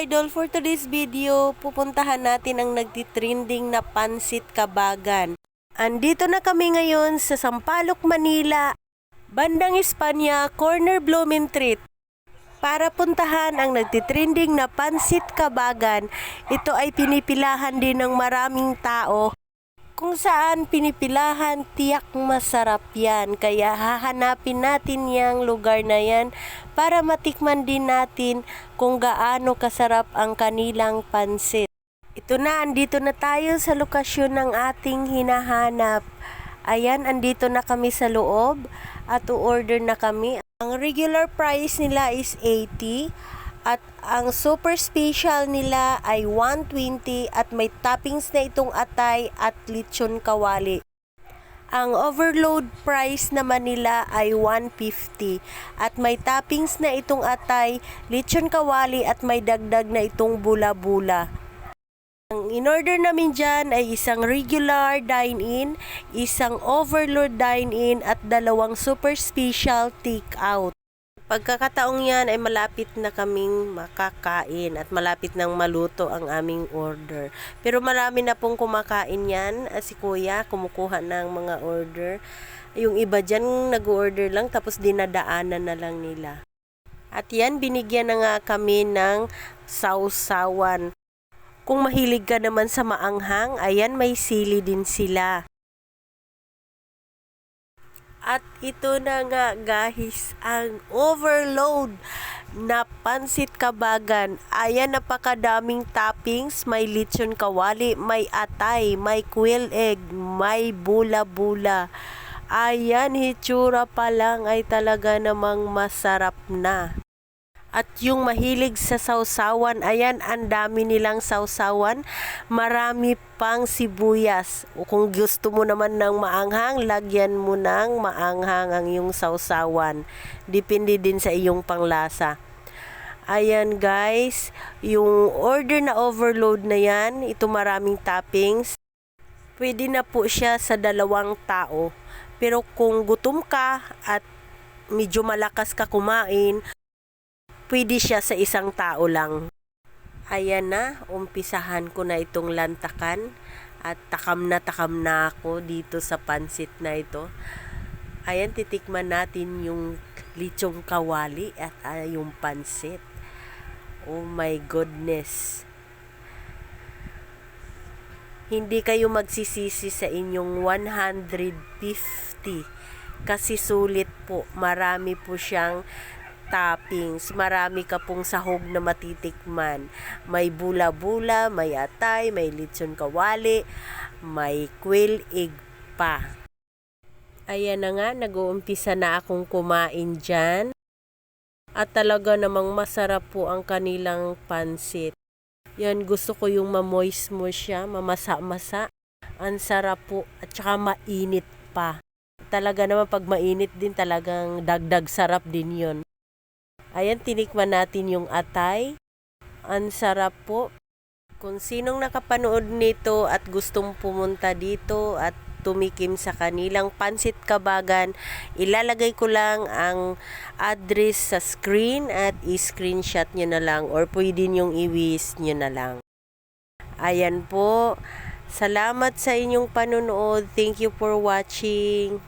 idol, for today's video, pupuntahan natin ang nagtitrending na Pansit Kabagan. Andito na kami ngayon sa Sampaloc, Manila, bandang Espanya, corner Blumentritt, para puntahan ang nagtitrending na Pansit Kabagan. Ito ay pinipilahan din ng maraming tao. Kung saan pinipilahan, tiyak masarap yan. Kaya hahanapin natin yung lugar na yan para matikman din natin kung gaano kasarap ang kanilang pansit. Ito na, andito na tayo sa lokasyon ng ating hinahanap. Ayan, andito na kami sa loob at order na kami. Ang regular price nila is 80. At ang super special nila ay 120 at may toppings na itong atay at lechon kawali. Ang overload price naman nila ay 150 at may toppings na itong atay, lechon kawali at may dagdag na itong bula-bula. Ang in-order namin dyan ay isang regular dine-in, isang overload dine-in at dalawang super special take-out. Pagkakataong yan ay malapit na kaming makakain at malapit nang maluto ang aming order. Pero marami na pong kumakain yan. Si Kuya kumukuha ng mga order. Yung iba dyan nag-order lang tapos dinadaanan na lang nila. At yan, binigyan na nga kami ng sausawan. Kung mahilig ka naman sa maanghang, ayan, may sili din sila. At ito na nga guys, ang overload na Pansit Kabagan. Ayan, napakadaming toppings. May lechon kawali, may atay, may quail egg, may bula-bula. Ayan, hitsura pa lang ay talaga namang masarap na. At yung mahilig sa sausawan, ayan, ang dami nilang sausawan. Marami pang sibuyas. O kung gusto mo naman ng maanghang, lagyan mo ng maanghang ang iyong sausawan. Depende din sa iyong panglasa. Ayan guys, yung order na overload na yan, ito maraming toppings. Pwede na po siya sa 2 tao. Pero kung gutom ka at medyo malakas ka kumain, pwede siya sa 1 tao lang. Ayan na, umpisahan ko na itong lantakan at takam na ako dito sa pansit na ito. Ayan, titikman natin yung lechong kawali at yung pansit. Oh my goodness. Hindi kayo magsisisi sa inyong 150 kasi sulit po. Marami po siyang toppings. Marami ka pong sahog na matitikman. May bula-bula, may atay, may lechon kawali, may quail egg pa. Ayan na nga, nag-uumpisa na akong kumain dyan. At talaga namang masarap po ang kanilang pansit. Yan, gusto ko yung mamoist mo siya, mamasa-masa. Ang sarap po at saka mainit pa. Talaga naman pag mainit din, talagang dagdag sarap din yon. Ayan, tinikman natin yung atay. Ang sarap po. Kung sinong nakapanood nito at gustong pumunta dito at tumikim sa kanilang Pansit Kabagan, ilalagay ko lang ang address sa screen at i-screenshot nyo na lang or pwede nyong i-wish nyo na lang. Ayan po. Salamat sa inyong panonood. Thank you for watching.